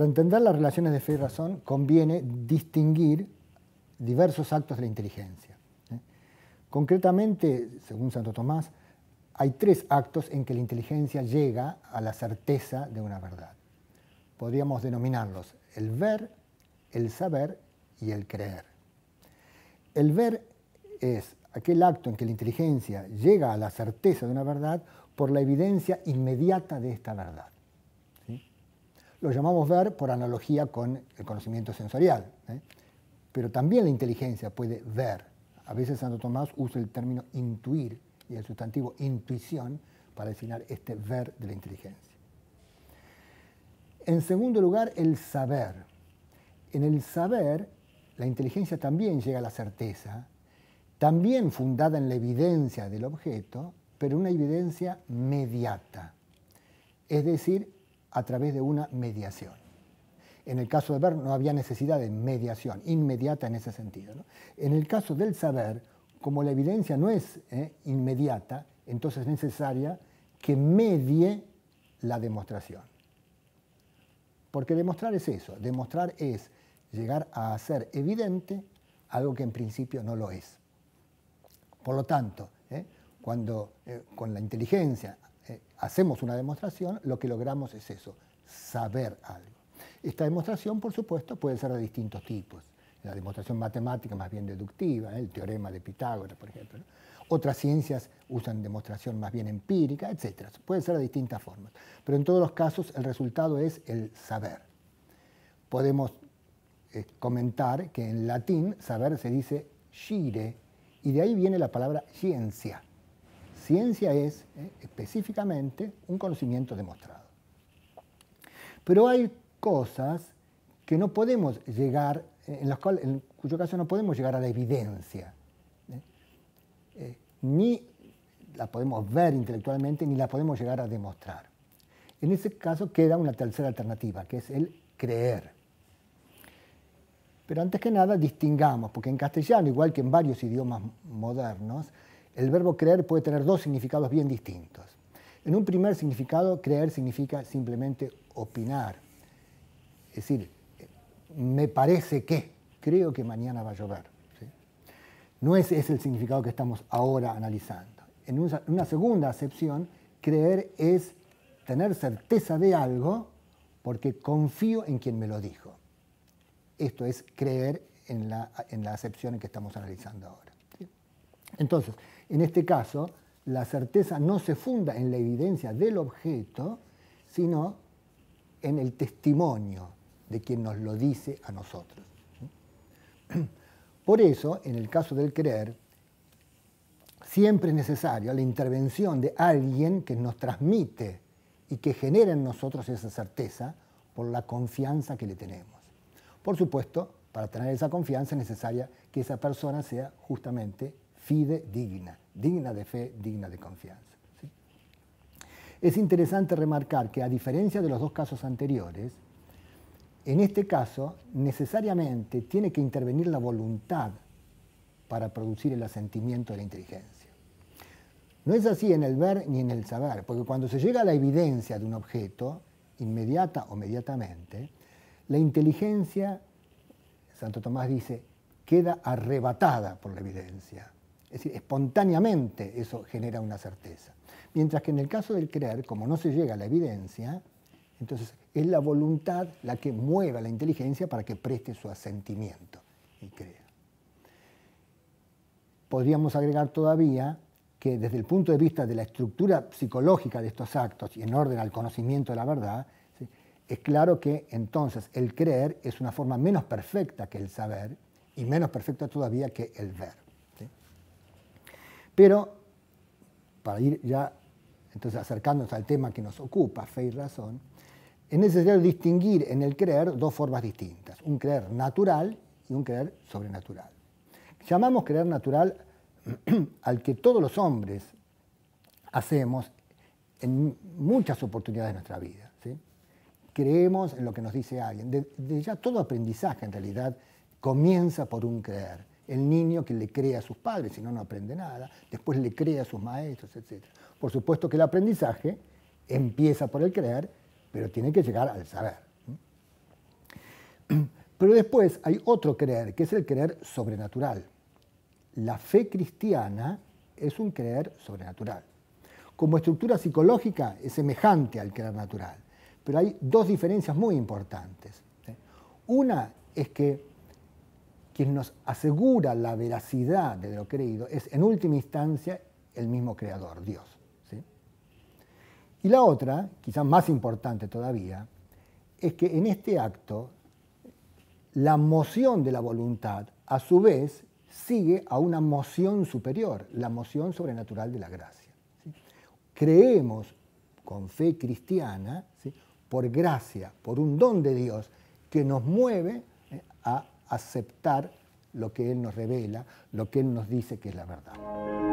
Para entender las relaciones de fe y razón conviene distinguir diversos actos de la inteligencia. Concretamente, según Santo Tomás, hay 3 actos en que la inteligencia llega a la certeza de una verdad. Podríamos denominarlos el ver, el saber y el creer. El ver es aquel acto en que la inteligencia llega a la certeza de una verdad por la evidencia inmediata de esta verdad. ¿Sí? Lo llamamos ver por analogía con el conocimiento sensorial, pero también la inteligencia puede ver. A veces Santo Tomás usa el término intuir y el sustantivo intuición para designar este ver de la inteligencia. En segundo lugar, el saber. En el saber, la inteligencia también llega a la certeza, también fundada en la evidencia del objeto, pero una evidencia mediata, es decir, a través de una mediación. En el caso de ver no había necesidad de mediación, inmediata en ese sentido, ¿no? En el caso del saber, como la evidencia no es inmediata, entonces es necesaria que medie la demostración. Porque demostrar es eso, demostrar es llegar a hacer evidente algo que en principio no lo es. Por lo tanto, cuando con la inteligencia hacemos una demostración, lo que logramos es eso, saber algo. Esta demostración, por supuesto, puede ser de distintos tipos. La demostración matemática más bien deductiva, el teorema de Pitágoras, por ejemplo, ¿no? Otras ciencias usan demostración más bien empírica, etc. Puede ser de distintas formas. Pero en todos los casos el resultado es el saber. Podemos comentar que en latín saber se dice scire, y de ahí viene la palabra ciencia. Ciencia es específicamente un conocimiento demostrado. Pero hay cosas que no podemos llegar, en cuyo caso no podemos llegar a la evidencia. Ni la podemos ver intelectualmente, ni la podemos llegar a demostrar. En ese caso queda una tercera alternativa, que es el creer. Pero antes que nada distingamos, porque en castellano, igual que en varios idiomas modernos, el verbo creer puede tener 2 significados bien distintos. En un primer significado, creer significa simplemente opinar. Es decir, me parece que, creo que mañana va a llover. ¿Sí? No es ese el significado que estamos ahora analizando. En una segunda acepción, creer es tener certeza de algo porque confío en quien me lo dijo. Esto es creer en la acepción en que estamos analizando ahora. ¿Sí? Entonces, en este caso, la certeza no se funda en la evidencia del objeto, sino en el testimonio de quien nos lo dice a nosotros. Por eso, en el caso del creer, siempre es necesaria la intervención de alguien que nos transmite y que genera en nosotros esa certeza por la confianza que le tenemos. Por supuesto, para tener esa confianza es necesaria que esa persona sea justamente fidedigna, digna de fe, digna de confianza. ¿Sí? Es interesante remarcar que a diferencia de los 2 casos anteriores, en este caso necesariamente tiene que intervenir la voluntad para producir el asentimiento de la inteligencia. No es así en el ver ni en el saber, porque cuando se llega a la evidencia de un objeto, inmediata o mediatamente, la inteligencia, Santo Tomás dice, queda arrebatada por la evidencia. Es decir, espontáneamente eso genera una certeza. Mientras que en el caso del creer, como no se llega a la evidencia, entonces es la voluntad la que mueve a la inteligencia para que preste su asentimiento y crea. Podríamos agregar todavía que desde el punto de vista de la estructura psicológica de estos actos y en orden al conocimiento de la verdad, ¿sí?, es claro que entonces el creer es una forma menos perfecta que el saber y menos perfecta todavía que el ver. ¿Sí? Pero, para ir ya entonces acercándonos al tema que nos ocupa, fe y razón, es necesario distinguir en el creer 2 formas distintas, un creer natural y un creer sobrenatural. Llamamos creer natural al que todos los hombres hacemos en muchas oportunidades de nuestra vida. ¿Sí? Creemos en lo que nos dice alguien. De ya todo aprendizaje en realidad comienza por un creer. El niño que le cree a sus padres, si no, no aprende nada, después le cree a sus maestros, etc. Por supuesto que el aprendizaje empieza por el creer, pero tiene que llegar al saber. Pero después hay otro creer, que es el creer sobrenatural. La fe cristiana es un creer sobrenatural. Como estructura psicológica es semejante al creer natural, pero hay dos diferencias muy importantes. Una es que quien nos asegura la veracidad de lo creído es, en última instancia, el mismo Creador, Dios. ¿Sí? Y la otra, quizás más importante todavía, es que en este acto la moción de la voluntad, a su vez, sigue a una moción superior, la moción sobrenatural de la gracia. ¿Sí? Creemos con fe cristiana, ¿sí?, por gracia, por un don de Dios que nos mueve a aceptar lo que Él nos revela, lo que Él nos dice que es la verdad.